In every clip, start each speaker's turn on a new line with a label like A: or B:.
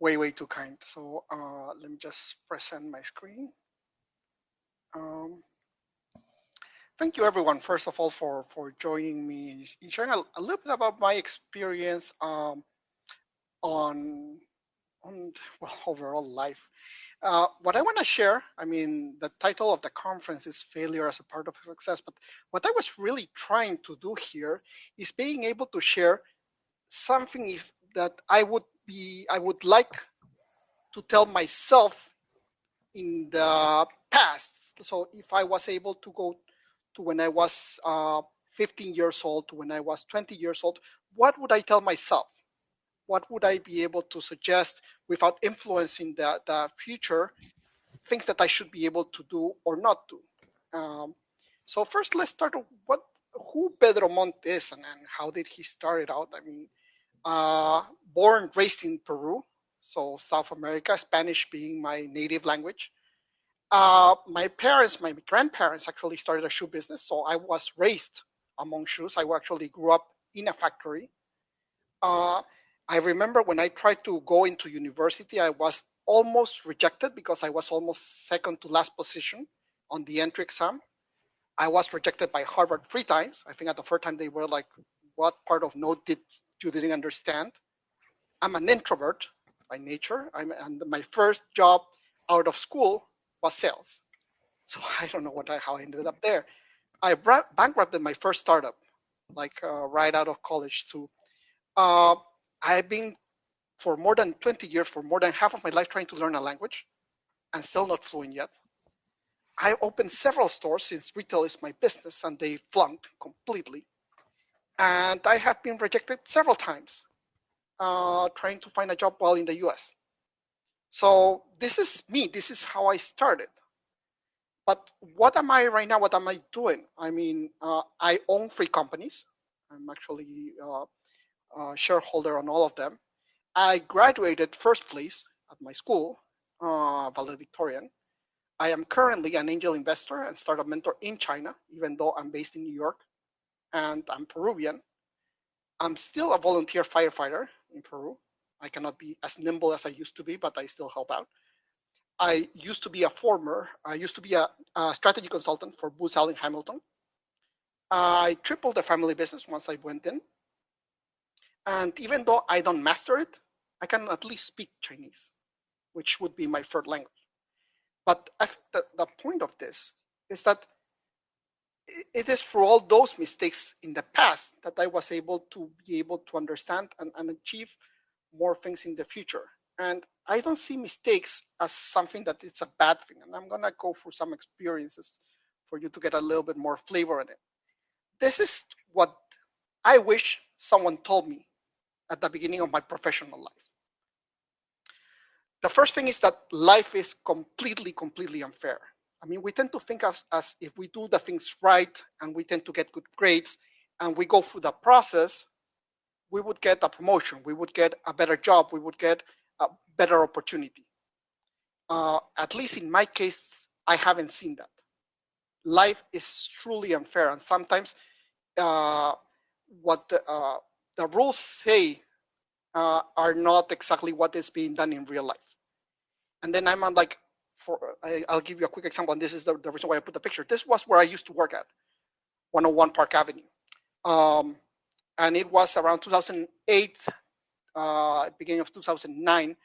A: way too kind. So let me just present my screen. Thank you, everyone, first of all, for joining me in sharing a little bit about my experience on well, overall life. What I want to share, I mean, the title of the conference is Failure as a Part of Success, but what I was really trying to do here is being able to share something that I would like to tell myself in the past. So if I was able to go to when I was 15 years old to when I was 20 years old, what would I tell myself? What would I be able to suggest without influencing the future, things that I should be able to do or not do? So first, let's start with who Pedro Mont is and how did he start it out. I mean, born, raised in Peru, so South America, Spanish being my native language. My grandparents actually started a shoe business, so I was raised among shoes. I actually grew up in a factory. I remember when I tried to go into university, I was almost rejected because I was almost second to last position on the entry exam. I was rejected by Harvard 3 times. I think at the first time they were like, what part of no did you didn't understand? I'm an introvert by nature. And my first job out of school was sales. So I don't know how I ended up there. I bankrupted my first startup, like right out of college too. I've been for more than 20 years, for more than half of my life, trying to learn a language and still not fluent yet. I opened several stores since retail is my business and they flunked completely. And I have been rejected several times trying to find a job while in the US. So this is me. This is how I started. But what am I right now? What am I doing? I mean, I own 3 companies. I'm actually a shareholder on all of them. I graduated first place at my school, valedictorian. I am currently an angel investor and startup mentor in China, even though I'm based in New York and I'm Peruvian. I'm still a volunteer firefighter in Peru. I cannot be as nimble as I used to be, but I still help out. I used to be a strategy consultant for Booz Allen Hamilton. I tripled the family business once I went in. And even though I don't master it, I can at least speak Chinese, which would be my third language. But I think that the point of this is that it is for all those mistakes in the past that I was able to understand and achieve more things in the future. And I don't see mistakes as something that it's a bad thing. And I'm going to go through some experiences for you to get a little bit more flavor in it. This is what I wish someone told me at the beginning of my professional life. The first thing is that life is completely unfair. I mean, we tend to think as if we do the things right and we tend to get good grades and we go through the process, we would get a promotion, we would get a better job, we would get a better opportunity. At least in my case, I haven't seen that. Life is truly unfair, and sometimes what the rules say are not exactly what is being done in real life. And then I'm like, I'll give you a quick example, and this is the reason why I put the picture. This was where I used to work at, 101 Park Avenue. And it was around 2008, beginning of 2009,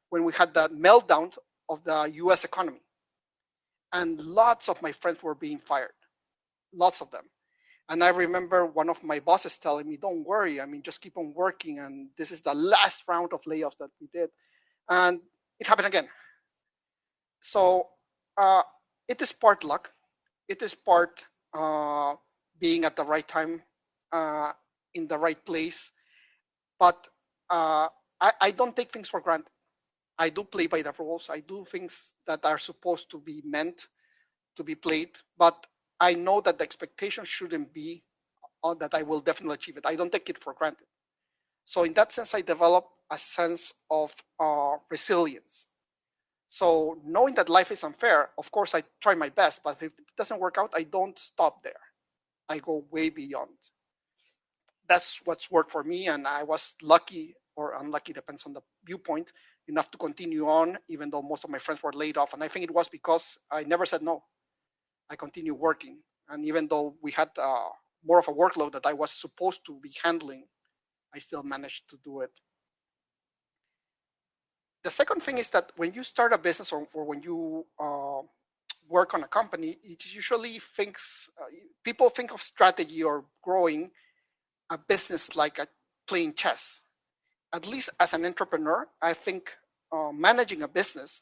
A: when we had the meltdown of the US economy. And lots of my friends were being fired, lots of them. And I remember one of my bosses telling me, don't worry, I mean, just keep on working. And this is the last round of layoffs that we did. And it happened again. So it is part luck. It is part being at the right time, in the right place. But I don't take things for granted. I do play by the rules. I do things that are supposed to be meant to be played. But I know that the expectation shouldn't be that I will definitely achieve it. I don't take it for granted. So in that sense, I develop a sense of resilience. So knowing that life is unfair, of course, I try my best. But if it doesn't work out, I don't stop there. I go way beyond. That's what's worked for me, and I was lucky or unlucky, depends on the viewpoint, enough to continue on, even though most of my friends were laid off. And I think it was because I never said no. I continued working. And even though we had more of a workload that I was supposed to be handling, I still managed to do it. The second thing is that when you start a business, or when you work on a company, it usually thinks people think of strategy or growing a business like playing chess. At least as an entrepreneur, I think managing a business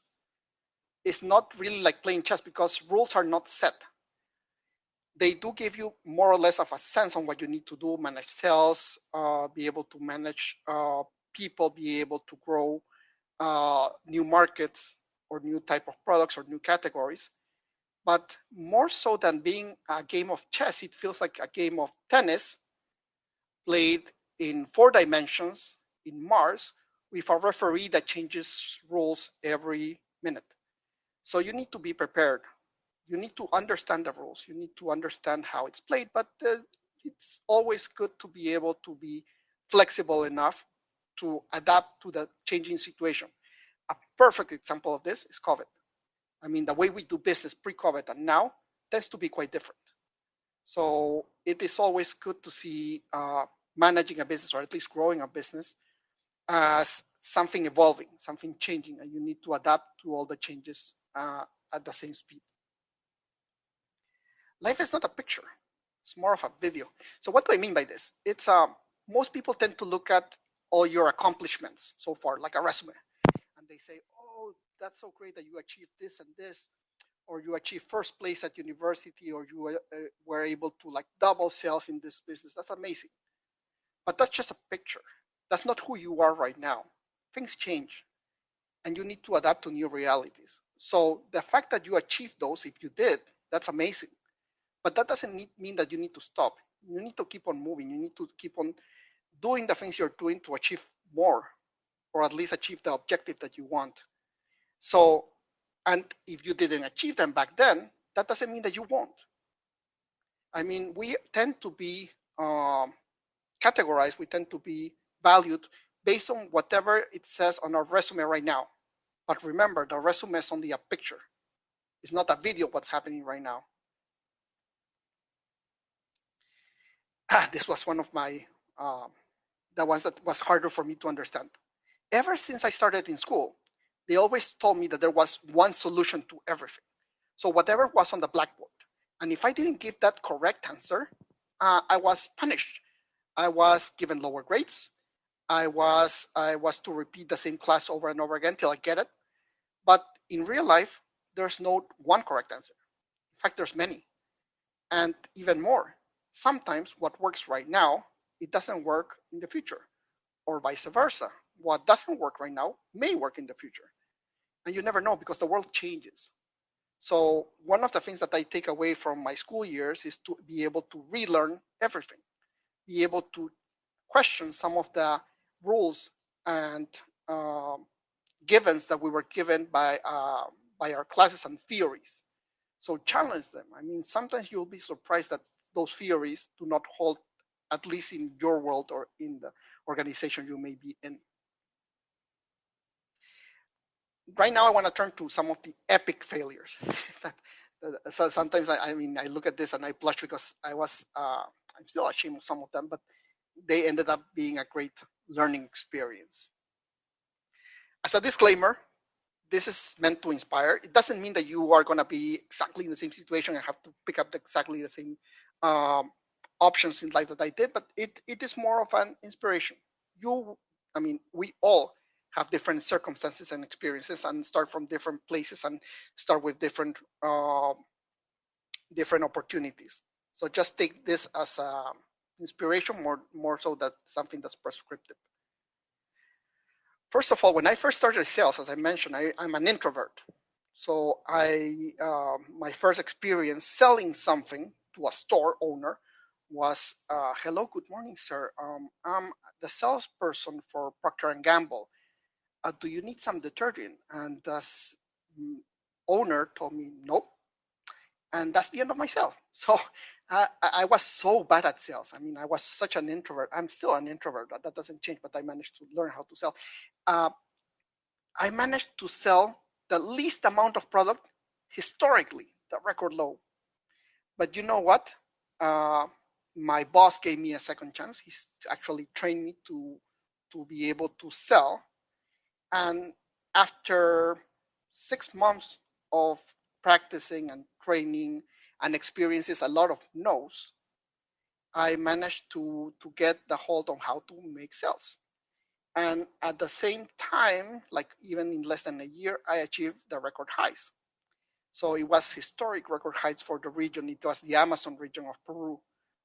A: is not really like playing chess, because rules are not set. They do give you more or less of a sense on what you need to do: manage sales, be able to manage people, be able to grow new markets or new type of products or new categories. But more so than being a game of chess, it feels like a game of tennis played in 4 dimensions in Mars, with a referee that changes rules every minute. So you need to be prepared. You need to understand the rules. You need to understand how it's played, but it's always good to be able to be flexible enough to adapt to the changing situation. A perfect example of this is COVID. I mean, the way we do business pre-COVID and now tends to be quite different. So it is always good to see managing a business, or at least growing a business, as something evolving, something changing, and you need to adapt to all the changes at the same speed. Life is not a picture. It's more of a video. So what do I mean by this? It's most people tend to look at all your accomplishments so far, like a resume, and they say, oh, that's so great that you achieved this and this, or you achieved first place at university, or you were able to like double sales in this business. That's amazing. But that's just a picture. That's not who you are right now. Things change, and you need to adapt to new realities. So the fact that you achieved those, if you did, that's amazing. But that doesn't mean that you need to stop. You need to keep on moving. You need to keep on doing the things you're doing to achieve more, or at least achieve the objective that you want. So, and if you didn't achieve them back then, that doesn't mean that you won't. I mean, we tend to be categorized, we tend to be valued based on whatever it says on our resume right now. But remember, the resume is only a picture. It's not a video of what's happening right now. This was one of my, the ones that was harder for me to understand. Ever since I started in school, they always told me that there was one solution to everything. So whatever was on the blackboard, and if I didn't give that correct answer, I was punished. I was given lower grades. I was to repeat the same class over and over again till I get it. But in real life, there's no one correct answer. In fact, there's many. And even more, sometimes what works right now, it doesn't work in the future, or vice versa. What doesn't work right now may work in the future. And you never know, because the world changes. So one of the things that I take away from my school years is to be able to relearn everything, be able to question some of the rules and givens that we were given by our classes and theories. So challenge them. I mean, sometimes you'll be surprised that those theories do not hold, at least in your world or in the organization you may be in. Right now, I want to turn to some of the epic failures. So sometimes I mean, I look at this and I blush, because I'm still ashamed of some of them, but they ended up being a great learning experience. As a disclaimer, this is meant to inspire. It doesn't mean that you are going to be exactly in the same situation and have to pick up exactly the same options in life that I did, but it is more of an inspiration. We all have different circumstances and experiences, and start from different places, and start with different opportunities. So just take this as inspiration, more so than something that's prescriptive. First of all, when I first started sales, as I mentioned, I'm an introvert. So my first experience selling something to a store owner was, hello, good morning, sir. I'm the salesperson for Procter & Gamble. Do you need some detergent? And the owner told me, nope. And that's the end of my sale. So I was so bad at sales. I mean, I was such an introvert. I'm still an introvert. That doesn't change, but I managed to learn how to sell. Uh, I managed to sell the least amount of product historically, the record low. But you know what? Uh, my boss gave me a second chance. He's actually trained me to be able to sell. And after 6 months of practicing and training and experiences a lot of no's, I managed to get the hold on how to make sales. And at the same time, like even in less than a year, I achieved the record highs. So it was historic record highs for the region. It was the Amazon region of Peru,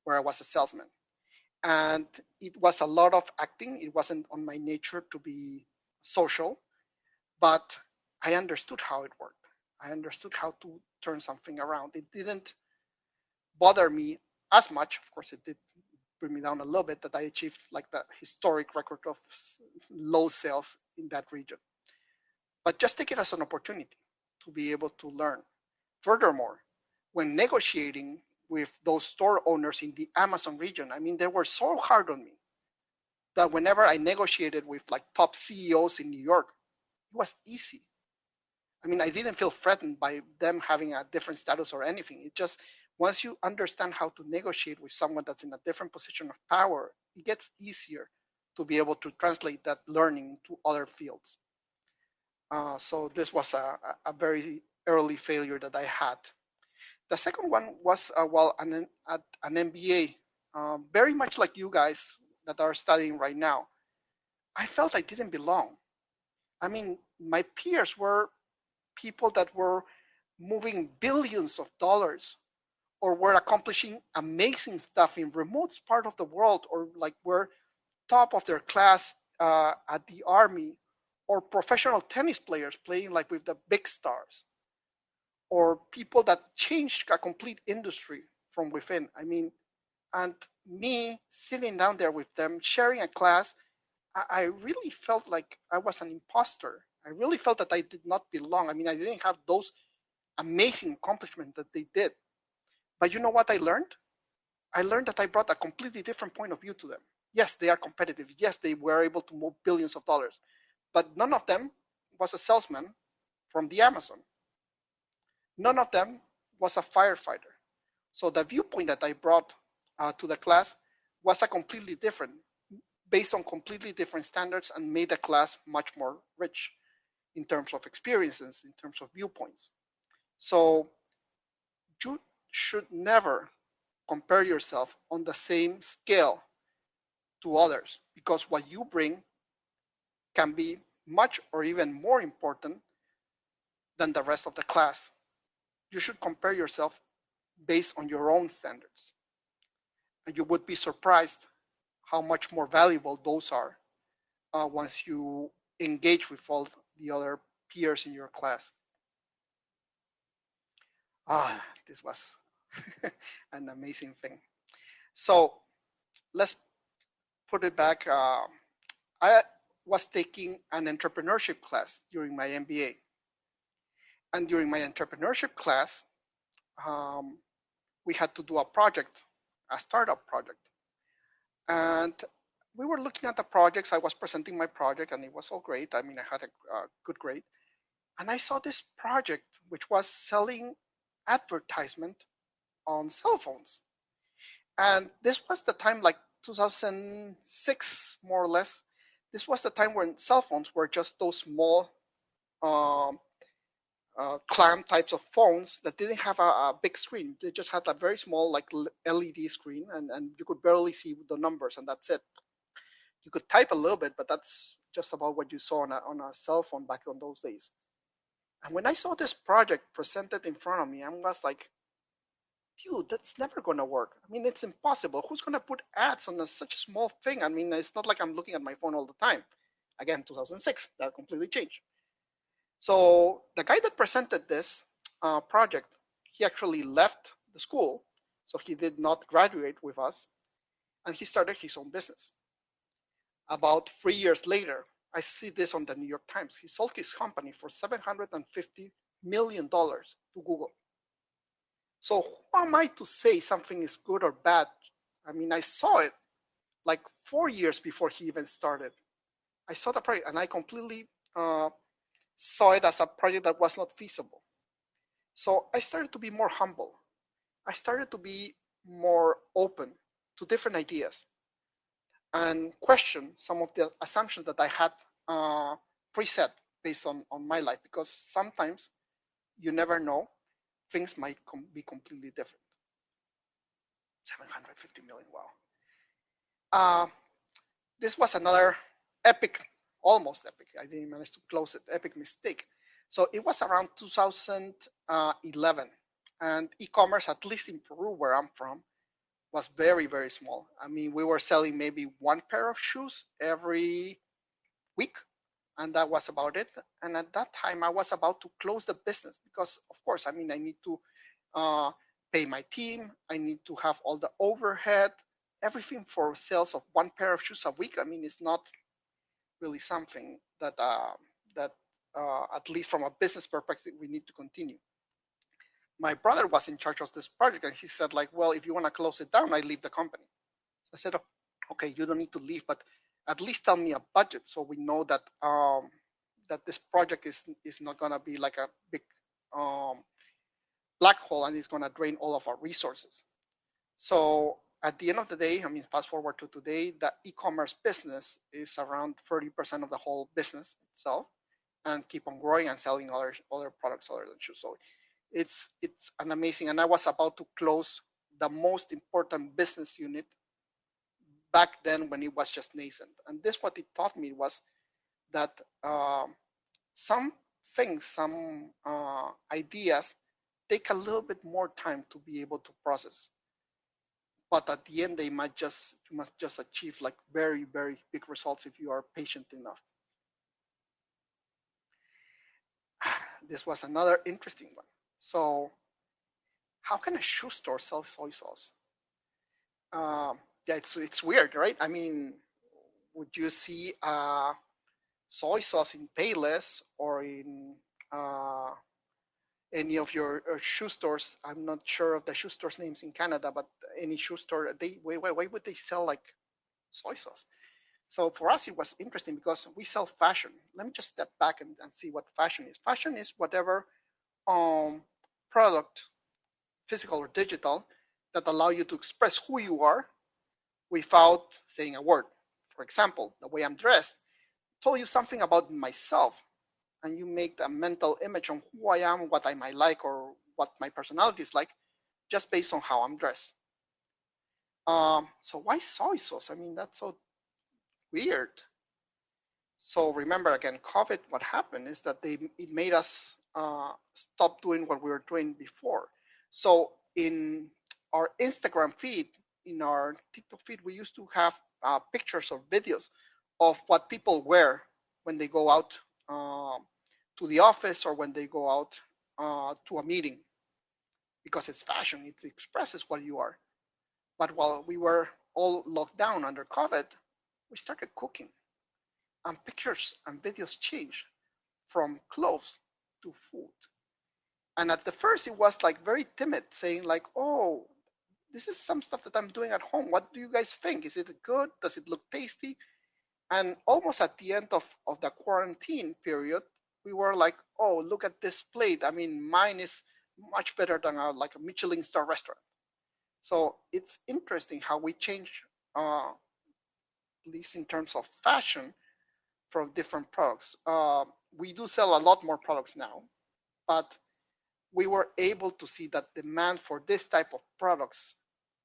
A: where I was a salesman. And it was a lot of acting. It wasn't on my nature to be social, but I understood how it worked. I understood how to turn something around. It didn't bother me as much. Of course, it did bring me down a little bit that I achieved like the historic record of low sales in that region. But just take it as an opportunity to be able to learn. Furthermore, when negotiating with those store owners in the Amazon region, I mean, they were so hard on me that whenever I negotiated with like top CEOs in New York, it was easy. I mean, I didn't feel threatened by them having a different status or anything. It just, once you understand how to negotiate with someone that's in a different position of power, it gets easier to be able to translate that learning to other fields. So this was a very early failure that I had. The second one was, at an MBA, very much like you guys that are studying right now. I felt I didn't belong. I mean, my peers were people that were moving billions of dollars or were accomplishing amazing stuff in remote part of the world, or like were top of their class at the army, or professional tennis players playing like with the big stars, or people that changed a complete industry from within. I mean, and me sitting down there with them, sharing a class, I really felt like I was an imposter. I really felt that I did not belong. I mean, I didn't have those amazing accomplishments that they did. But you know what I learned? I learned that I brought a completely different point of view to them. Yes, they are competitive. Yes, they were able to move billions of dollars. But none of them was a salesman from the Amazon. None of them was a firefighter. So the viewpoint that I brought to the class was a completely different, based on completely different standards, and made the class much more rich in terms of experiences, in terms of viewpoints. So you should never compare yourself on the same scale to others, because what you bring can be much or even more important than the rest of the class. You should compare yourself based on your own standards. And you would be surprised how much more valuable those are once you engage with all the other peers in your class. This was an amazing thing. So let's put it back. I was taking an entrepreneurship class during my MBA. And during my entrepreneurship class, we had to do a project, a startup project. And we were looking at the projects. I was presenting my project, and it was all great. I mean, I had a good grade. And I saw this project, which was selling advertisement on cell phones. And this was the time, like 2006, more or less. This was the time when cell phones were just those small clam types of phones that didn't have a big screen. They just had a very small, like LED screen, and you could barely see the numbers, and that's it. You could type a little bit, but that's just about what you saw on a cell phone back on those days. And when I saw this project presented in front of me, I was like, dude, that's never going to work. I mean, it's impossible. Who's going to put ads on such a small thing? I mean, it's not like I'm looking at my phone all the time. Again, 2006, that completely changed. So the guy that presented this project, he actually left the school, so he did not graduate with us, and he started his own business. About 3 years later, I see this on the New York Times. He sold his company for $750 million to Google. So who am I to say something is good or bad? I mean, I saw it like 4 years before he even started. I saw the project and I completely saw it as a project that was not feasible. So I started to be more humble. I started to be more open to different ideas and question some of the assumptions that I had preset based on my life, because sometimes you never know, things might be completely different. 750 million, wow. Uh, this was another epic, almost epic, I didn't manage to close it, epic mistake. So it was around 2011, and e-commerce, at least in Peru, where I'm from, was very, very small. I mean, we were selling maybe one pair of shoes every week, and that was about it. And at that time, I was about to close the business because, of course, I mean, I need to pay my team, I need to have all the overhead, everything for sales of one pair of shoes a week. I mean, it's not really something that at least from a business perspective, we need to continue. My brother was in charge of this project, and he said, like, well, if you want to close it down, I leave the company. So I said, oh, okay, you don't need to leave, but at least tell me a budget so we know that that this project is not going to be like a big black hole and it's going to drain all of our resources. So at the end of the day, I mean, fast forward to today, the e-commerce business is around 30% of the whole business itself, and keep on growing and selling other products other than shoes. So it's an amazing. And I was about to close the most important business unit back then when it was just nascent. And this what it taught me was that some things, some ideas take a little bit more time to be able to process. But at the end, you must just achieve like very, very big results if you are patient enough. This was another interesting one. So how can a shoe store sell soy sauce? Yeah, it's weird, right? I mean, would you see soy sauce in Payless or in any of your shoe stores? I'm not sure of the shoe stores' names in Canada, but any shoe store, why would they sell like soy sauce? So for us, it was interesting because we sell fashion. Let me just step back and see what fashion is. Fashion is whatever product, physical or digital, that allow you to express who you are without saying a word. For example, the way I'm dressed told you something about myself, and you make a mental image on who I am, what I might like, or what my personality is like, just based on how I'm dressed. So why soy sauce? I mean, that's so weird. So remember again, COVID. What happened is that it made us stop doing what we were doing before. So in our Instagram feed, in our TikTok feed, we used to have pictures or videos of what people wear when they go out to the office or when they go out to a meeting, because it's fashion. It expresses what you are. But while we were all locked down under COVID, we started cooking, and pictures and videos changed from clothes to food. And at the first, it was like very timid, saying like, "Oh, this is some stuff that I'm doing at home. What do you guys think? Is it good? Does it look tasty?" And almost at the end of the quarantine period, we were like, "Oh, look at this plate. I mean, mine is much better than like a Michelin star restaurant." So it's interesting how we change, at least in terms of fashion, from different products. We do sell a lot more products now, but we were able to see that demand for this type of products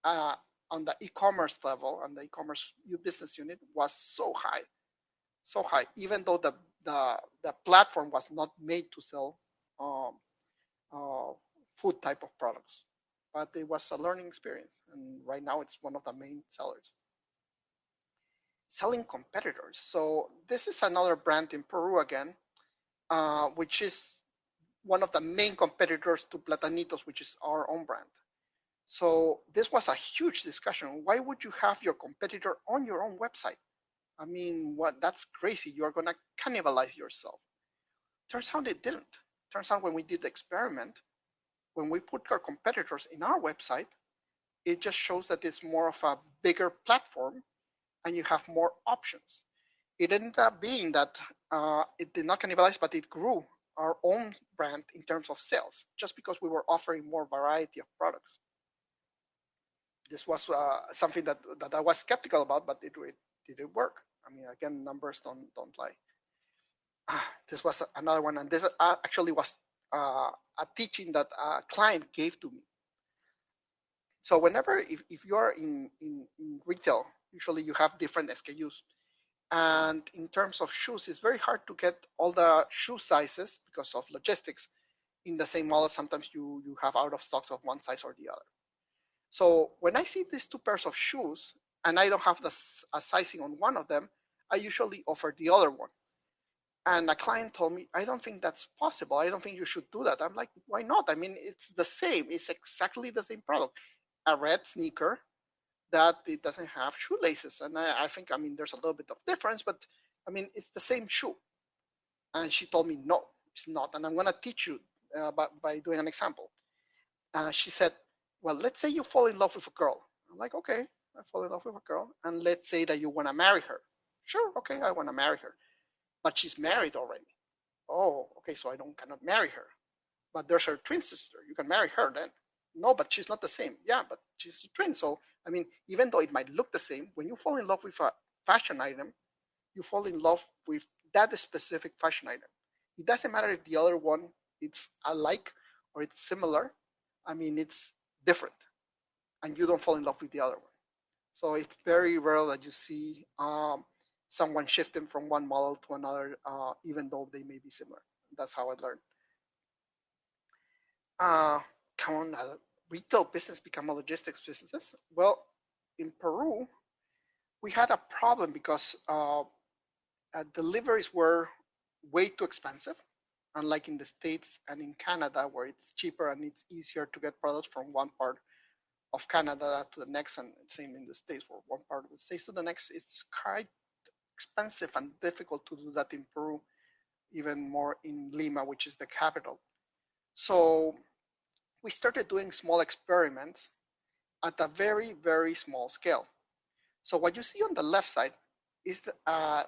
A: uh, on the e-commerce level, on the e-commerce business unit, was so high, even though the platform was not made to sell um, food type of products. But it was a learning experience, and right now it's one of the main sellers. Selling competitors. So this is another brand in Peru again, which is one of the main competitors to Platanitos, which is our own brand. So this was a huge discussion. Why would you have your competitor on your own website? I mean, what? That's crazy. You're gonna cannibalize yourself. Turns out it didn't. Turns out when we did the experiment, when we put our competitors in our website, it just shows that it's more of a bigger platform and you have more options. It ended up being that it did not cannibalize, but it grew our own brand in terms of sales, just because we were offering more variety of products. This was something that I was skeptical about, but it didn't work. I mean, again, numbers don't lie. This was another one, and this actually was a teaching that a client gave to me. So whenever, if you are in retail, usually you have different SKUs. And in terms of shoes, it's very hard to get all the shoe sizes because of logistics in the same model. Sometimes you have out of stocks of one size or the other. So when I see these two pairs of shoes and I don't have a sizing on one of them, I usually offer the other one. And a client told me, I don't think that's possible. I don't think you should do that. I'm like, why not? I mean, it's the same. It's exactly the same product. A red sneaker that it doesn't have shoelaces. And I think, I mean, there's a little bit of difference, but I mean, it's the same shoe. And she told me, no, it's not. And I'm going to teach you by doing an example. She said, well, let's say you fall in love with a girl. I'm like, okay, I fall in love with a girl. And let's say that you want to marry her. Sure, okay, I want to marry her. But she's married already. Oh, okay, so I cannot marry her. But there's her twin sister. You can marry her then. No, but she's not the same. Yeah, but she's a twin. So, I mean, even though it might look the same, when you fall in love with a fashion item, you fall in love with that specific fashion item. It doesn't matter if the other one it's alike or it's similar. I mean, it's different, and you don't fall in love with the other one. So it's very rare that you see someone shifting from one model to another, even though they may be similar. That's how I learned. Come on, retail business become a logistics business. Well, in Peru, we had a problem because deliveries were way too expensive, unlike in the States and in Canada, where it's cheaper and it's easier to get products from one part of Canada to the next, and same in the States, where one part of the States to the next. It's quite expensive and difficult to do that in Peru, even more in Lima, which is the capital. So we started doing small experiments at a very, very small scale. So what you see on the left side is the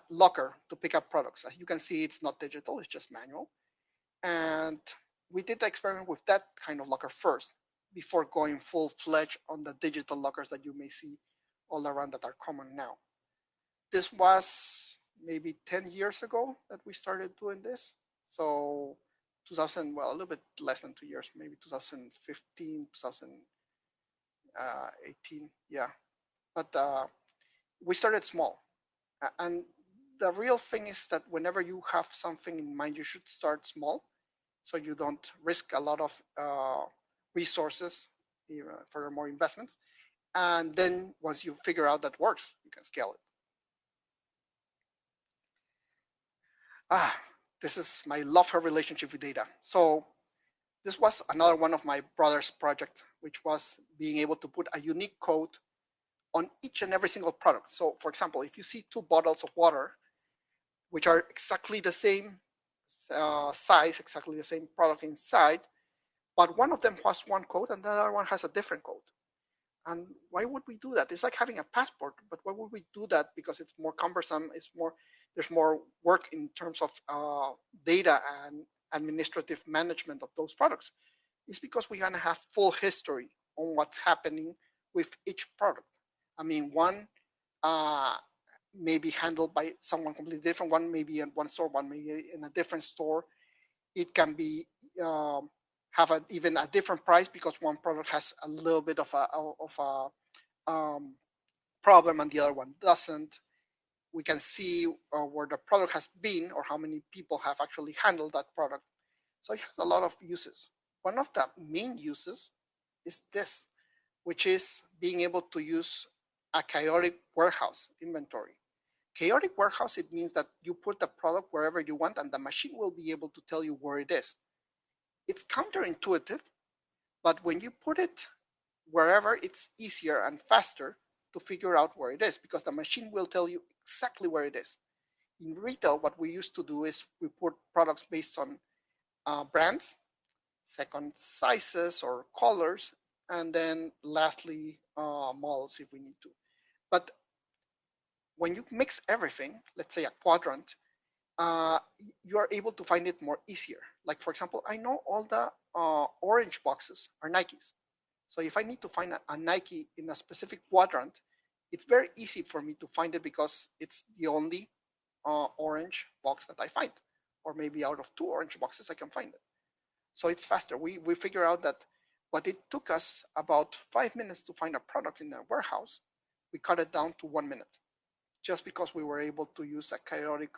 A: locker to pick up products. As you can see, it's not digital, it's just manual. And we did the experiment with that kind of locker first, before going full-fledged on the digital lockers that you may see all around that are common now. This was maybe 10 years ago that we started doing this. So 2000, well, a little bit less than 2 years, maybe 2015, 2018, yeah. But we started small. And the real thing is that whenever you have something in mind, you should start small, so you don't risk a lot of resources, for more investments. And then once you figure out that works, you can scale it. This is my love-hate relationship with data. So this was another one of my brother's projects, which was being able to put a unique code on each and every single product. So for example, if you see two bottles of water, which are exactly the same size, exactly the same product inside, but one of them has one code and the other one has a different code. And why would we do that? It's like having a passport, but why would we do that? Because it's more cumbersome. There's more work in terms of data and administrative management of those products. It's because we're gonna have full history on what's happening with each product. I mean, one may be handled by someone completely different. One may be in one store, one may be in a different store. It can be have even a different price because one product has a little bit of a problem and the other one doesn't. We can see where the product has been or how many people have actually handled that product. So it has a lot of uses. One of the main uses is this, which is being able to use a chaotic warehouse inventory. Chaotic warehouse, it means that you put the product wherever you want and the machine will be able to tell you where it is. It's counterintuitive, but when you put it wherever, it's easier and faster to figure out where it is because the machine will tell you exactly where it is. In retail, what we used to do is we put products based on brands, second, sizes or colors, and then lastly, models if we need to. But when you mix everything, let's say a quadrant, you are able to find it more easier. Like for example, I know all the orange boxes are Nikes. So if I need to find a Nike in a specific quadrant, it's very easy for me to find it because it's the only orange box that I find. Or maybe out of 2 orange boxes, I can find it. So it's faster. We figure out that what it took us about 5 minutes to find a product in a warehouse, we cut it down to 1 minute, just because we were able to use a chaotic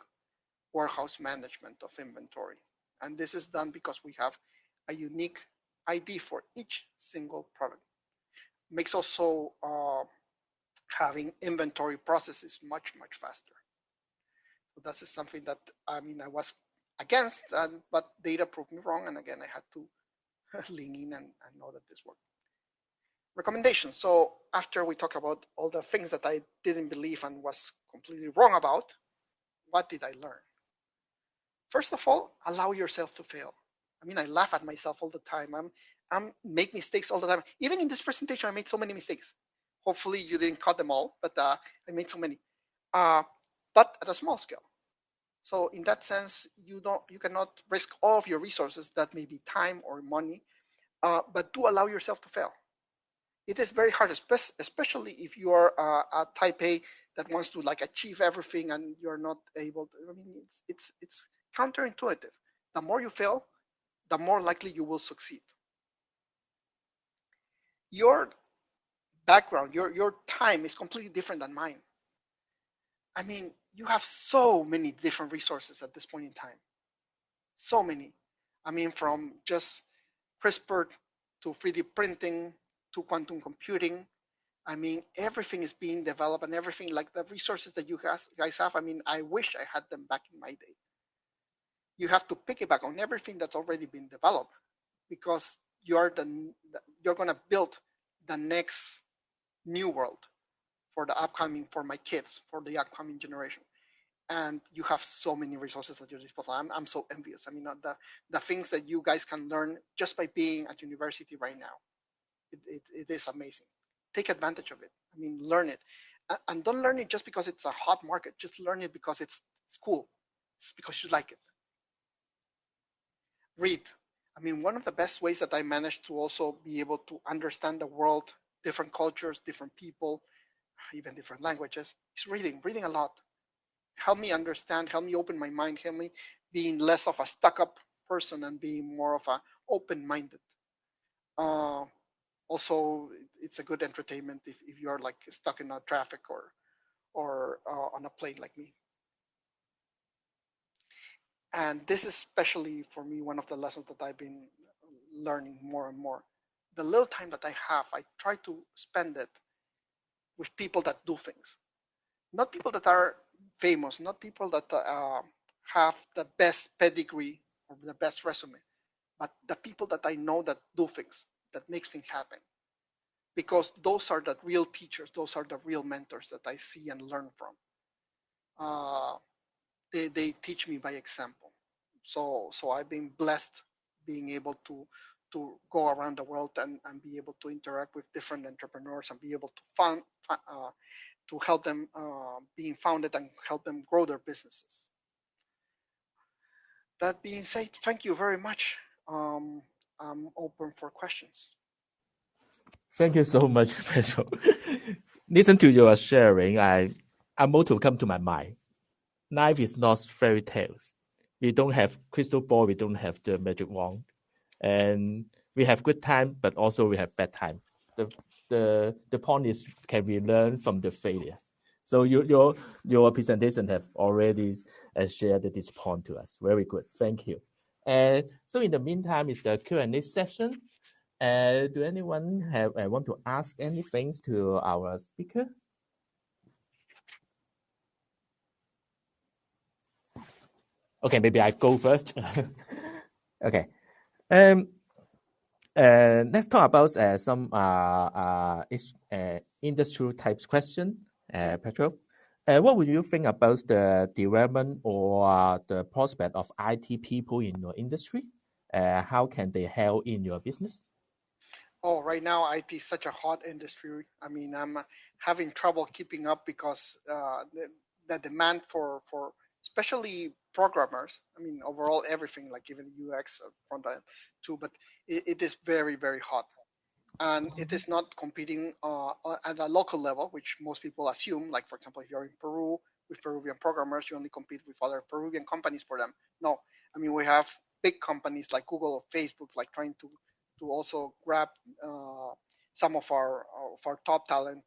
A: warehouse management of inventory. And this is done because we have a unique ID for each single product. Makes also having inventory processes much, much faster. So that's something that, I was against, but data proved me wrong. And again, I had to lean in and know that this worked. Recommendations. So after we talk about all the things that I didn't believe and was completely wrong about, what did I learn? First of all, allow yourself to fail. I laugh at myself all the time. I'm make mistakes all the time. Even in this presentation, I made so many mistakes. Hopefully you didn't cut them all, but I made so many. But at a small scale. So in that sense, you cannot risk all of your resources, that may be time or money, but do allow yourself to fail. It is very hard, especially if you are a type A that wants to achieve everything and you're not able to. It's counterintuitive. The more you fail, the more likely you will succeed. Your background, your time is completely different than mine. You have so many different resources at this point in time. So many. From just CRISPR to 3D printing to quantum computing. Everything is being developed, and everything, like the resources that you guys have, I wish I had them back in my day. You have to piggyback on everything that's already been developed, because you're going to build the next new world for my kids, for the upcoming generation. And you have so many resources at your disposal. I'm so envious. The things that you guys can learn just by being at university right now, it is amazing. Take advantage of it. Learn it. And don't learn it just because it's a hot market. Just learn it because it's cool. It's because you like it. Read. One of the best ways that I managed to also be able to understand the world, different cultures, different people, even different languages, is reading a lot. Help me understand, help me open my mind, help me being less of a stuck-up person and being more of a open-minded. Also, it's a good entertainment if you're stuck in a traffic or on a plane like me. And this is especially for me one of the lessons that I've been learning more and more. The little time that I have, I try to spend it with people that do things. Not people that are famous, not people that have the best pedigree or the best resume, but the people that I know that do things, that makes things happen. Because those are the real teachers, those are the real mentors that I see and learn from. They teach me by example. So I've been blessed being able to go around the world and be able to interact with different entrepreneurs and be able to help them being founded and help them grow their businesses. That being said, thank you very much. I'm open for questions.
B: Thank you so much, Pedro. Listen to your sharing, a motto come to my mind. Life is not fairy tales. We don't have crystal ball. We don't have the magic wand, and we have good time, but also we have bad time. The point is, can we learn from the failure? So your presentation have already shared this point to us. Very good. Thank you. And so in the meantime, is the Q&A session. Do anyone want to ask anything to our speaker? Okay, maybe I go first. Okay. Let's talk about some industrial types question, Pedro. What would you think about the development or the prospect of IT people in your industry? how can they help in your business?
A: Oh, right now IT is such a hot industry. I mean, I'm having trouble keeping up because the demand for especially programmers. I mean, overall everything, like even UX front end too, but it is very very hot, and it is not competing at a local level, which most people assume. Like for example, if you're in Peru with Peruvian programmers, you only compete with other Peruvian companies for them. No, I mean we have big companies like Google or Facebook, like trying to also grab uh, some of our top talent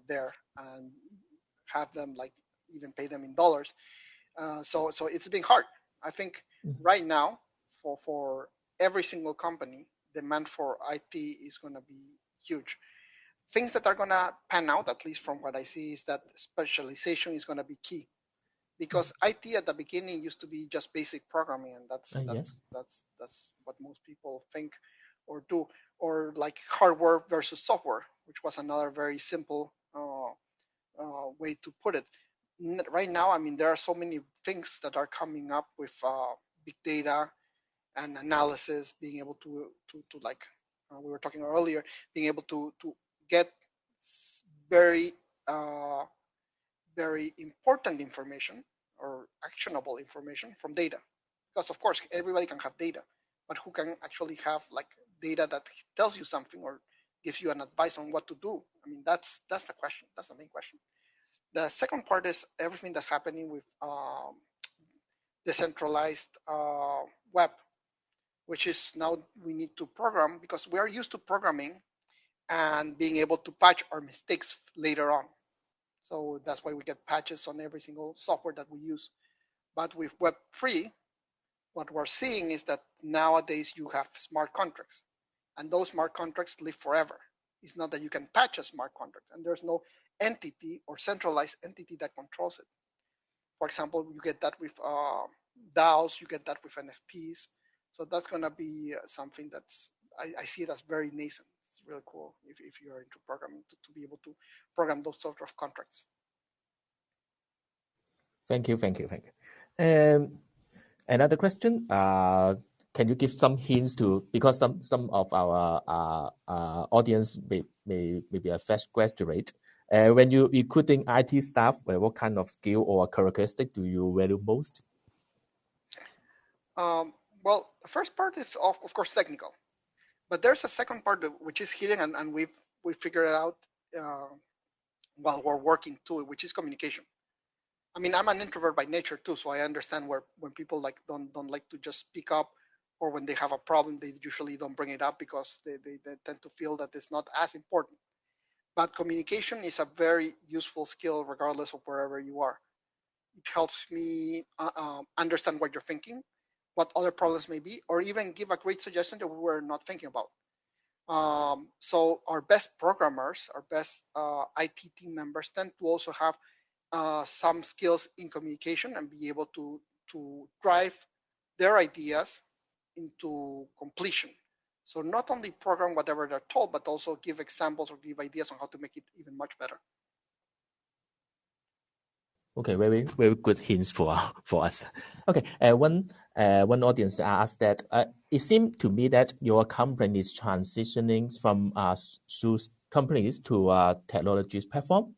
A: there and have them like even pay them in dollars. So it's been hard. I think right now for every single company, demand for IT is going to be huge. Things that are going to pan out, at least from what I see, is that specialization is going to be key, because IT at the beginning used to be just basic programming, and
B: Yes.
A: that's what most people think or do, or like hardware versus software, which was another very simple way to put it. Right now, I mean, there are so many things that are coming up with big data and analysis, being able to like we were talking earlier, being able to get very uh, very important information or actionable information from data. Because of course everybody can have data, but who can actually have like data that tells you something or gives you an advice on what to do? I mean, that's the question. That's the main question. The second part is everything that's happening with decentralized web, which is now we need to program, because we are used to programming and being able to patch our mistakes later on. So that's why we get patches on every single software that we use. But with Web3, what we're seeing is that nowadays you have smart contracts, and those smart contracts live forever. It's not that you can patch a smart contract, and there's no entity or centralized entity that controls it. For example, you get that with DAOs, you get that with NFTs. So that's going to be something that's, I see it as very nascent. It's really cool if you're into programming to be able to program those sort of contracts.
B: Thank you. Another question. Can you give some hints to, because some of our audience may be a fresh graduate. When you recruiting IT staff, what kind of skill or characteristic do you value most?
A: Well, the first part is of course technical, but there's a second part which is hidden, and we figured it out uh, while we're working too, which is communication. I mean, I'm an introvert by nature too, so I understand where when people like don't like to just speak up, or when they have a problem, they usually don't bring it up because they tend to feel that it's not as important. But communication is a very useful skill regardless of wherever you are. It helps me understand what you're thinking, what other problems may be, or even give a great suggestion that we were not thinking about. So our best programmers, our best IT team members tend to also have some skills in communication and be able to drive their ideas into completion. So not only program whatever they're told, but also give examples or give ideas on how to make it even much better.
B: Okay, very good hints for us. Okay, one audience asked that it seemed to me that your company is transitioning from shoes companies to technologies platform.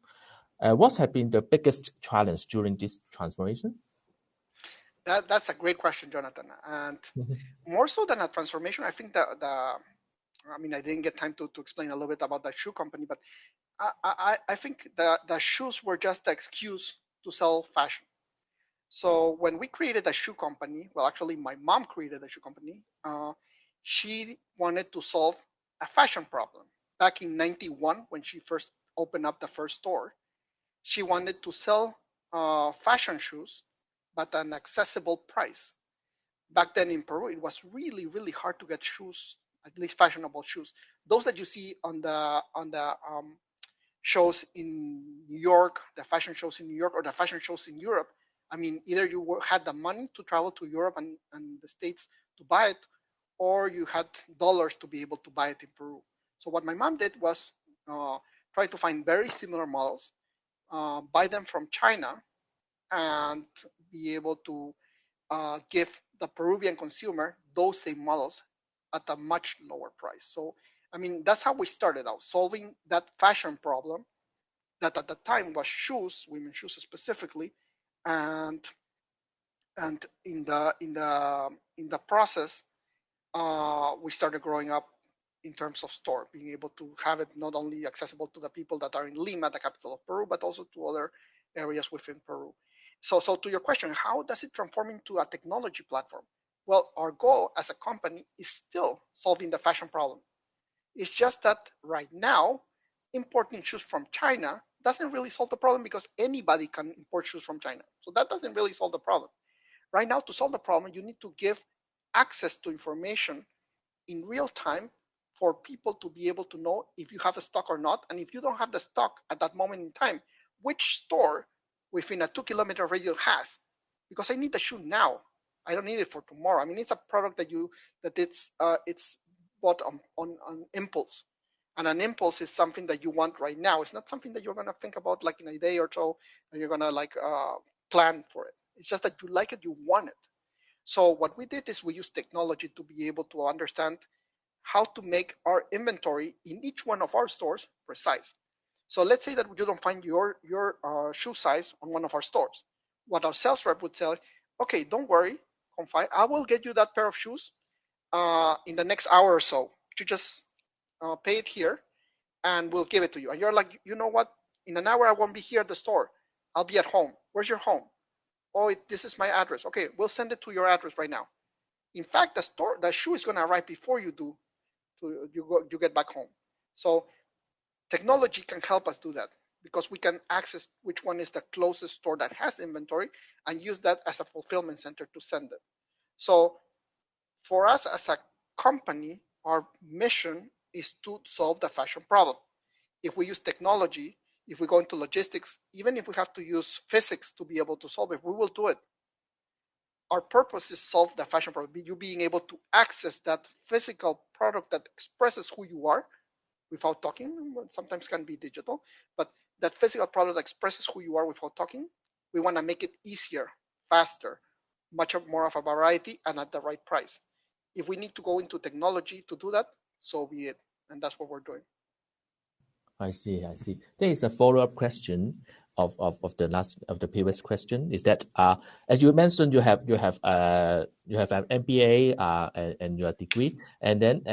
B: What has been the biggest challenge during this transformation?
A: That's a great question, Jonathan. And more so than a transformation, I think I mean, I didn't get time to explain a little bit about the shoe company, but I think the shoes were just the excuse to sell fashion. So when we created a shoe company, well, actually, my mom created a shoe company. She wanted to solve a fashion problem. Back in '91, when she first opened up the first store, she wanted to sell fashion shoes, but at an accessible price. Back then in Peru, it was really, really hard to get shoes, at least fashionable shoes. Those that you see on the shows in New York, the fashion shows in New York, or the fashion shows in Europe. I mean, either you had the money to travel to Europe and the States to buy it, or you had dollars to be able to buy it in Peru. So what my mom did was try to find very similar models, buy them from China, and be able to give the Peruvian consumer those same models at a much lower price. So, I mean, that's how we started out, solving that fashion problem that at the time was shoes, women's shoes specifically, and in the process, we started growing up in terms of store, being able to have it not only accessible to the people that are in Lima, the capital of Peru, but also to other areas within Peru. So to your question, how does it transform into a technology platform? Well, our goal as a company is still solving the fashion problem. It's just that right now, importing shoes from China doesn't really solve the problem because anybody can import shoes from China. So that doesn't really solve the problem. Right now, to solve the problem, you need to give access to information in real time for people to be able to know if you have a stock or not. And if you don't have the stock at that moment in time, which store within a 2 kilometer radius has, because I need the shoe now. I don't need it for tomorrow. I mean, it's a product that it's bought on impulse. And an impulse is something that you want right now. It's not something that you're going to think about like in a day or so, and you're going to plan for it. It's just that you like it, you want it. So what we did is we used technology to be able to understand how to make our inventory in each one of our stores precise. So let's say that you don't find your shoe size on one of our stores. What our sales rep would tell, okay, don't worry, confide, I will get you that pair of shoes in the next hour or so. You just pay it here, and we'll give it to you. And you're like, you know what? In an hour, I won't be here at the store. I'll be at home. Where's your home? Oh, this is my address. Okay, we'll send it to your address right now. In fact, the shoe is going to arrive before you do. You get back home. So technology can help us do that because we can access which one is the closest store that has inventory and use that as a fulfillment center to send it. So for us as a company, our mission is to solve the fashion problem. If we use technology, if we go into logistics, even if we have to use physics to be able to solve it, we will do it. Our purpose is solve the fashion problem. You being able to access that physical product that expresses who you are without talking. Sometimes can be digital, but that physical product that expresses who you are without talking. We want to make it easier, faster, much more of a variety, and at the right price. If we need to go into technology to do that, so be it, and that's what we're doing.
B: I see. There is a follow-up question of the previous question. Is that as you mentioned, you have an MBA and your degree, and then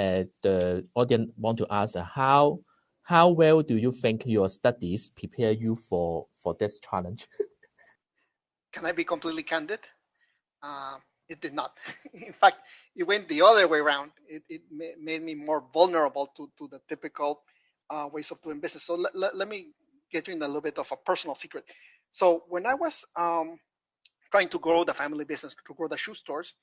B: the audience want to ask how well do you think your studies prepare you for this challenge?
A: Can I be completely candid? It did not. In fact, it went the other way around. It made me more vulnerable to the typical ways of doing business. So let me get you in a little bit of a personal secret. So when I was trying to grow the family business, to grow the shoe stores,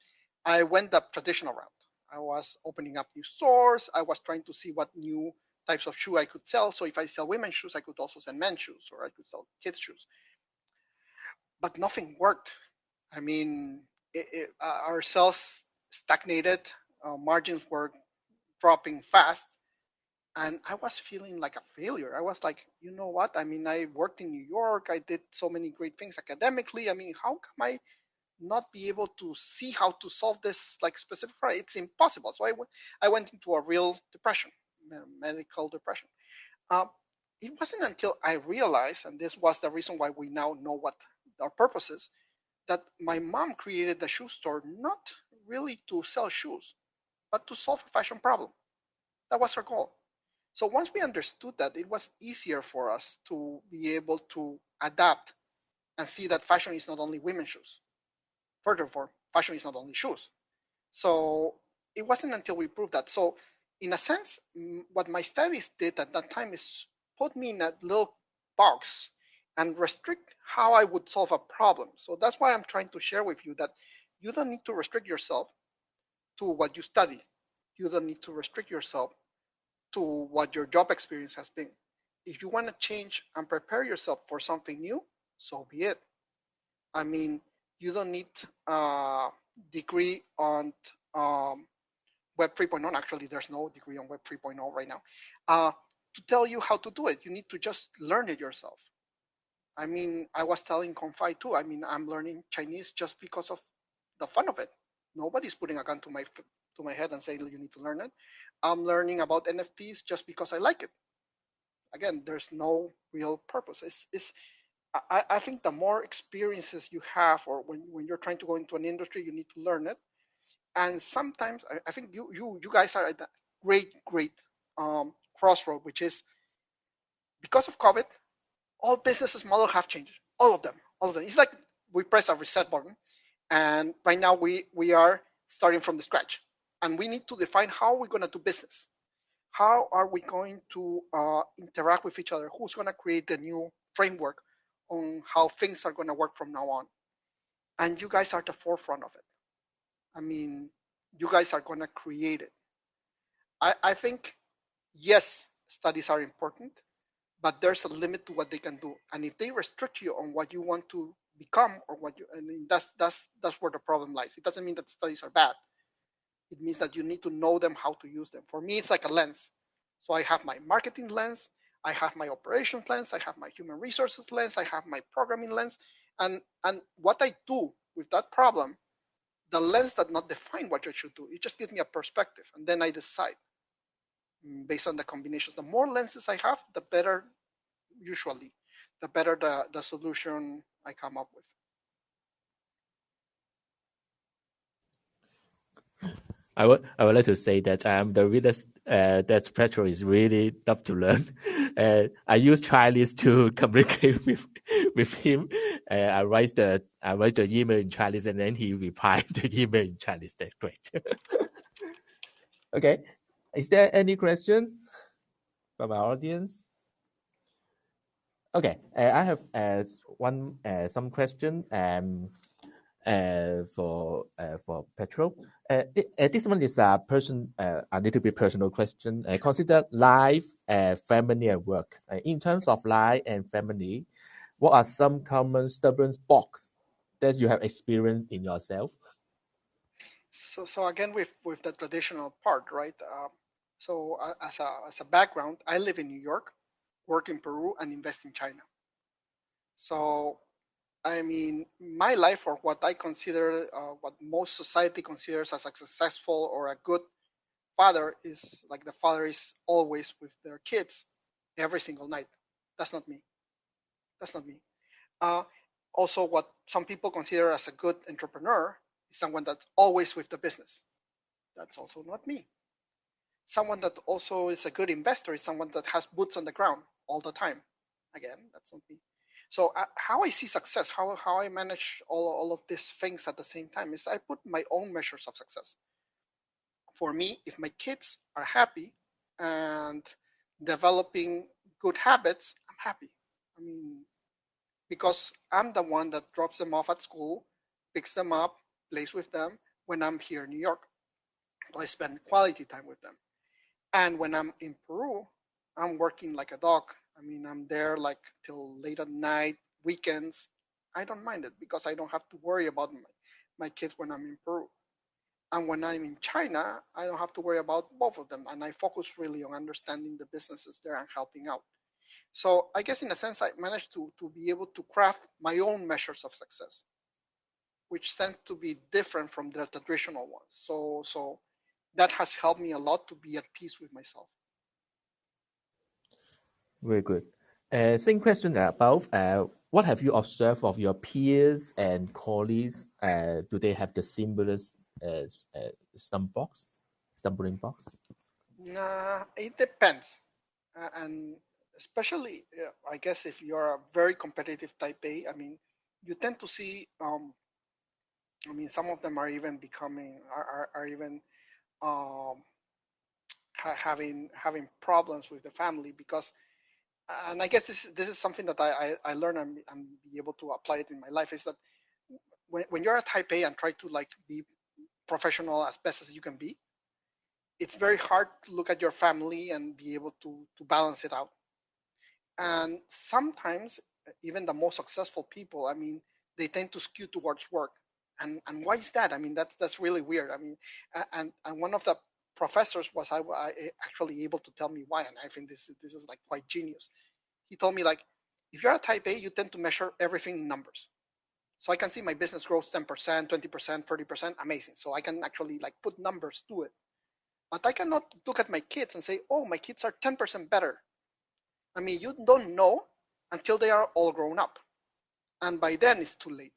A: I went the traditional route. I was opening up new stores. I was trying to see what new types of shoe I could sell. So if I sell women's shoes, I could also sell men's shoes, or I could sell kids' shoes. But nothing worked. I mean, our sales stagnated, margins were dropping fast, and I was feeling like a failure. I was like, you know what? I mean, I worked in New York. I did so many great things academically. I mean, how come I not be able to see how to solve this like specific problem? It's impossible. So I went into a real depression, medical depression. Uh, it wasn't until I realized, and this was the reason why we now know what our purpose is, that my mom created the shoe store not really to sell shoes, but to solve a fashion problem. That was her goal. So once we understood that, it was easier for us to be able to adapt and see that fashion is not only women's shoes. Furthermore, fashion is not only shoes. So it wasn't until we proved that. So in a sense, what my studies did at that time is put me in a little box and restrict how I would solve a problem. So that's why I'm trying to share with you that you don't need to restrict yourself to what you study. You don't need to restrict yourself to what your job experience has been. If you want to change and prepare yourself for something new, so be it. I mean, you don't need a degree on Web 3.0. Actually, there's no degree on Web 3.0 right now to tell you how to do it. You need to just learn it yourself. I mean, I was telling Confide too. I mean, I'm learning Chinese just because of the fun of it, Nobody's putting a gun to my head and saying you need to learn it. I'm learning about NFTs just because I like it. Again, there's no real purpose. I think the more experiences you have, or when you're trying to go into an industry, you need to learn it. And sometimes I think you guys are at that great crossroad, which is because of COVID, all businesses model have changed. All of them. All of them. It's like we press a reset button, and right now we are starting from the scratch, and we need to define how we're going to do business. How are we going to interact with each other? Who's going to create the new framework on how things are going to work from now on? And you guys are at the forefront of it. I mean, you guys are going to create it. I think, yes, studies are important, but there's a limit to what they can do. And if they restrict you on what you want to become or what you, I mean, that's where the problem lies. It doesn't mean that studies are bad. It means that you need to know them, how to use them. For me, it's like a lens. So I have my marketing lens, I have my operations lens, I have my human resources lens, I have my programming lens, and what I do with that problem, the lens does not define what I should do. It just gives me a perspective, and then I decide based on the combinations. The more lenses I have, the better, usually, the better the solution I come up with.
B: I would like to say that the readers that Pedro is really tough to learn. I use Chinese to communicate with him. I write the email in Chinese and then he replied the email in Chinese. That's great. Okay, is there any question from our audience? Okay, I have some question for Pedro. This one is a little bit personal question. Consider life, family, and work. In terms of life and family, what are some common stubborn blocks that you have experienced in yourself?
A: So again, with the traditional part, right? As a background, I live in New York, work in Peru, and invest in China. So I mean, my life, or what I consider, what most society considers as a successful or a good father, is like the father is always with their kids every single night. That's not me. That's not me. Uh, Also, what some people consider as a good entrepreneur is someone that's always with the business. That's also not me. Someone that also is a good investor is someone that has boots on the ground all the time. Again, that's not me. So how I see success, how I manage all of these things at the same time is I put my own measures of success. For me, if my kids are happy and developing good habits, I'm happy. I mean, because I'm the one that drops them off at school, picks them up, plays with them when I'm here in New York. So I spend quality time with them. And when I'm in Peru, I'm working like a dog. I mean, I'm there like till late at night, weekends. I don't mind it because I don't have to worry about my kids when I'm in Peru. And when I'm in China, I don't have to worry about both of them. And I focus really on understanding the businesses there and helping out. So I guess in a sense, I managed to be able to craft my own measures of success, which tend to be different from the traditional ones. So that has helped me a lot to be at peace with myself.
B: Very good. Same question about what have you observed of your peers and colleagues? Do they have the similar stumbling blocks?
A: Nah, it depends. And especially, I guess, if you're a very competitive type A, I mean, you tend to see, I mean, some of them are even becoming, are even um, having problems with the family because, and I guess this is something that I learned and be able to apply it in my life is that when you're a type A and try to like be professional as best as you can be, it's very hard to look at your family and be able to balance it out. And sometimes even the most successful people, I mean, they tend to skew towards work. And why is that? I mean, that's really weird. I mean, and one of the professors was I actually able to tell me why, and I think this is like quite genius. He told me like, if you're a type A, you tend to measure everything in numbers. So I can see my business grows 10%, 20%, 30%, amazing. So I can actually like put numbers to it. But I cannot look at my kids and say, oh, my kids are 10% better. I mean, you don't know until they are all grown up. And by then it's too late.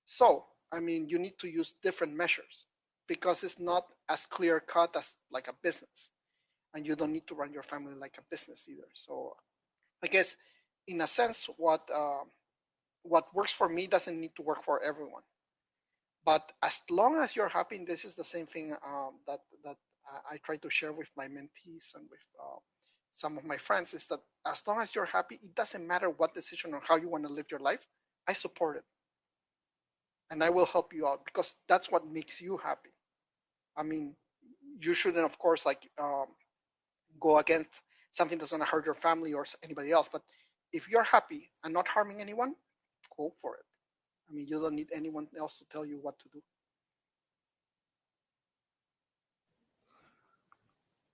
A: So, I mean, you need to use different measures because it's not as clear cut as like a business. And you don't need to run your family like a business either. So I guess in a sense, what works for me doesn't need to work for everyone. But as long as you're happy, and this is the same thing that I try to share with my mentees and with some of my friends, is that as long as you're happy, it doesn't matter what decision or how you want to live your life. I support it, and I will help you out because that's what makes you happy. I mean, you shouldn't, of course, like go against something that's going to hurt your family or anybody else. But if you're happy and not harming anyone, go for it. I mean, you don't need anyone else to tell you what to do.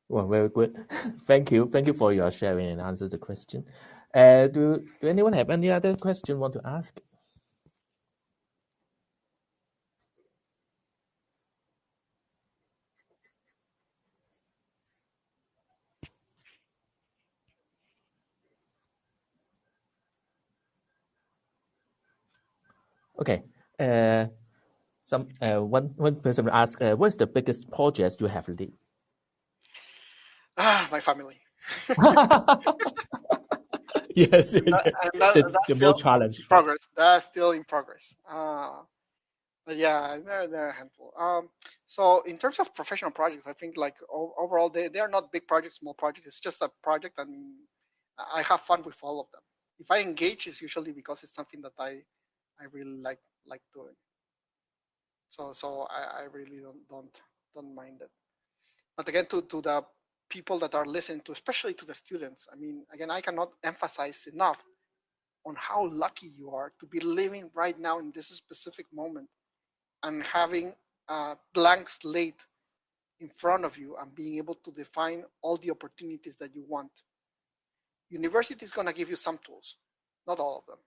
B: Well, very good. Thank you. Thank you for your sharing and answer the question. Do anyone have any other question want to ask? Okay. One person will ask, what's the biggest project you have lead?
A: My family.
B: Yes,
A: And that's
B: the
A: still
B: most challenging
A: in
B: part.
A: progress. That's still in progress. But yeah, they're a handful. So in terms of professional projects, I think like overall they are not big projects, small projects. It's just a project. I mean, I have fun with all of them. If I engage, it's usually because it's something that I really like doing. So I really don't mind it. But again, to the people that are listening to, especially to the students, I mean, again, I cannot emphasize enough on how lucky you are to be living right now in this specific moment and having a blank slate in front of you and being able to define all the opportunities that you want. University is going to give you some tools, not all of them.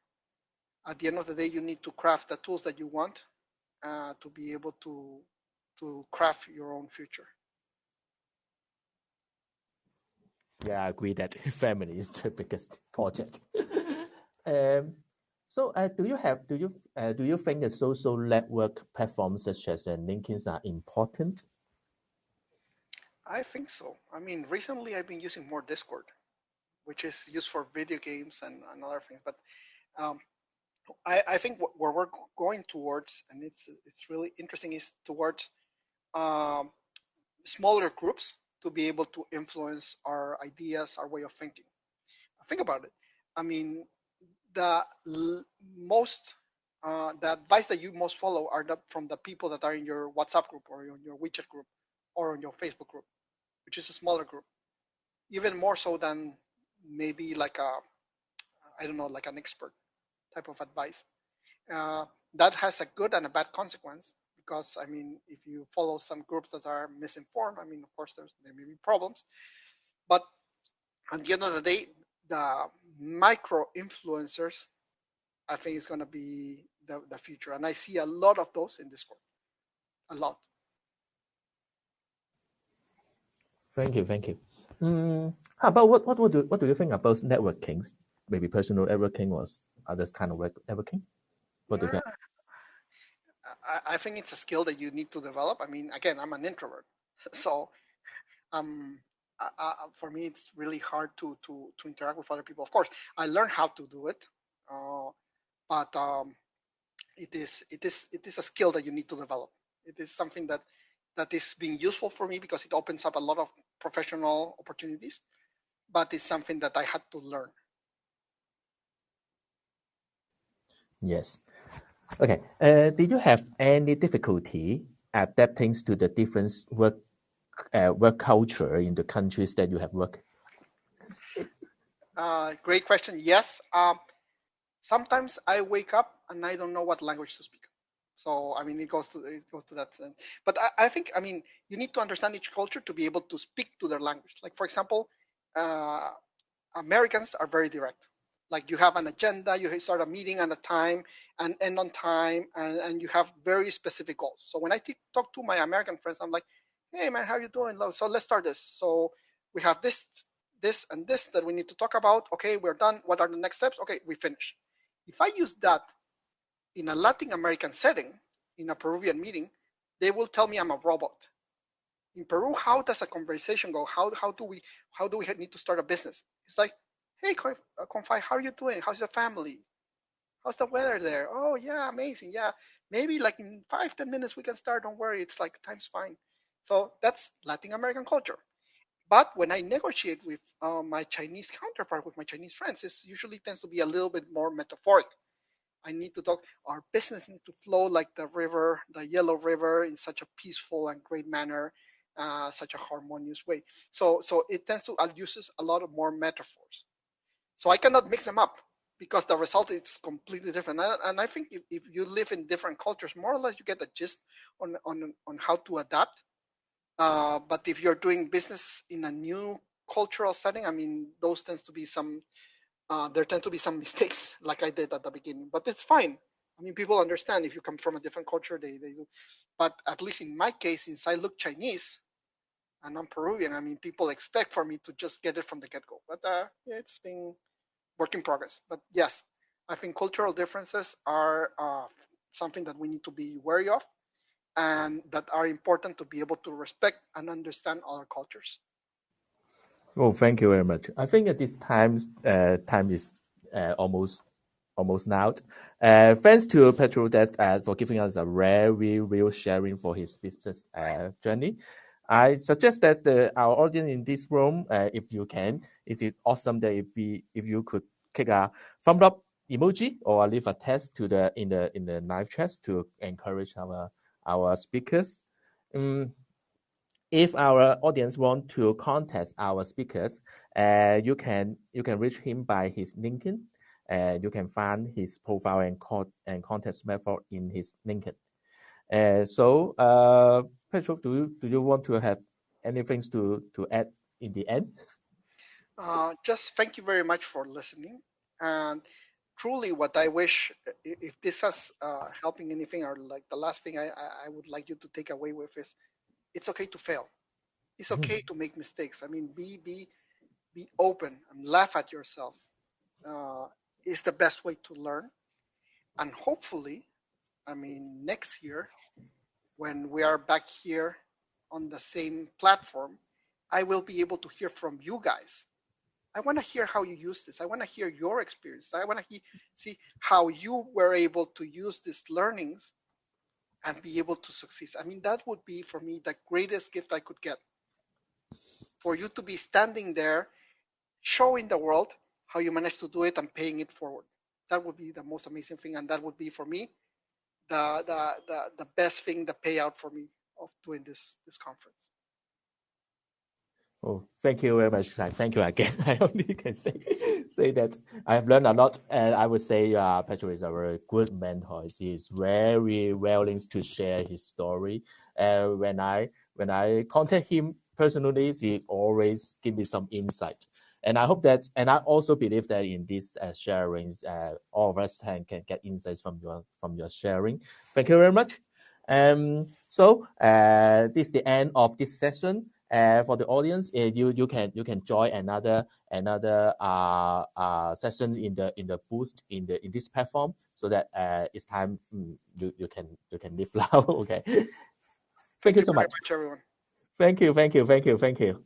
A: At the end of the day, you need to craft the tools that you want to be able to craft your own future.
B: Yeah, I agree that family is the biggest project. um, so, do you think the social network platforms such as LinkedIn are important?
A: I think so. I mean, recently I've been using more Discord, which is used for video games and other things. But um, I think where we're going towards, and it's really interesting, is towards um, smaller groups to be able to influence our ideas, our way of thinking. Think about it. I mean, the most the advice that you most follow are from the people that are in your WhatsApp group or in your WeChat group or in your Facebook group, which is a smaller group, even more so than maybe like a I don't know like an expert type of advice. Uh, that has a good and a bad consequence because I mean, if you follow some groups that are misinformed, I mean, of course, there may be problems. But at the end of the day, the micro influencers, I think, is going to be the future, and I see a lot of those in Discord, a lot.
B: Thank you, thank you. How about what do you think about networking? Maybe personal networking or other kind of networking? What do you think?
A: I think it's a skill that you need to develop. I mean, again, I'm an introvert, so um, for me, it's really hard to interact with other people. Of course, I learned how to do it, but it is a skill that you need to develop. It is something that is being useful for me because it opens up a lot of professional opportunities, but it's something that I had to learn.
B: Yes. Okay. Did you have any difficulty adapting to the different work culture in the countries that you have worked?
A: Great question. Yes. Sometimes I wake up and I don't know what language to speak. So I mean, it goes to that sense. But I think I mean you need to understand each culture to be able to speak to their language. Like for example, uh, Americans are very direct. Like you have an agenda, you start a meeting at a time and end on time, and you have very specific goals. So when I talk to my American friends, I'm like, hey man, how you doing? So let's start this. So we have this and this that we need to talk about. Okay, we're done. What are the next steps? Okay, we finish. If I use that in a Latin American setting, in a Peruvian meeting, they will tell me I'm a robot. In Peru, how does a conversation go? How do we need to start a business? It's like, hey, Confai, how are you doing? How's your family? How's the weather there? Oh yeah, amazing. Yeah, maybe like in 5-10 minutes we can start. Don't worry, it's like time's fine. So that's Latin American culture. But when I negotiate with my Chinese counterpart, with my Chinese friends, it usually tends to be a little bit more metaphoric. I need to talk. Our business needs to flow like the river, the Yellow River, in such a peaceful and great manner, such a harmonious way. So it tends to uses a lot of more metaphors. So I cannot mix them up because the result is completely different. And I think if you live in different cultures, more or less you get the gist on how to adapt. But if you're doing business in a new cultural setting, I mean, those tends to be some there tend to be some mistakes like I did at the beginning, but it's fine. I mean, people understand if you come from a different culture, they do. But at least in my case, since I look Chinese and I'm Peruvian, I mean, people expect for me to just get it from the get-go. But yeah, it's been work in progress. But yes, I think cultural differences are something that we need to be wary of and that are important to be able to respect and understand other cultures.
B: Oh, thank you very much. I think at this time, time is almost now. Thanks to Pedro for giving us a very real sharing for his business journey. I suggest that our audience in this room, if you can, is it awesome that if you could click a thumb up emoji or leave a text to in the live chat to encourage our speakers. If our audience want to contact our speakers, you can reach him by his LinkedIn. You can find his profile and contact method in his LinkedIn. Pedro, do you want to have anything to add in the end?
A: Just thank you very much for listening. And truly, what I wish, if this has helping anything, or like the last thing I would like you to take away with is, it's okay to fail. It's okay to make mistakes. I mean, be open and laugh at yourself. Is the best way to learn. And hopefully, I mean, next year when we are back here on the same platform, I will be able to hear from you guys. I want to hear how you use this. I want to hear your experience. I want to see how you were able to use these learnings and be able to succeed. I mean, that would be for me the greatest gift I could get. For you to be standing there, showing the world how you managed to do it and paying it forward. That would be the most amazing thing, and that would be for me the best thing, the payout for me of doing this conference.
B: Oh, thank you very much. Thank you again. I only can say that I have learned a lot, and I would say Pedro is a very good mentor. He is very willing to share his story. When I contact him personally, he always give me some insight. And I hope that, and I also believe that in these sharings, all of us can get insights from your sharing. Thank you very much. This is the end of this session. For the audience, you can join another session in the boost in this platform, so that it's time you can live now. Okay. Thank you so
A: Very
B: much.
A: much, everyone.
B: Thank you.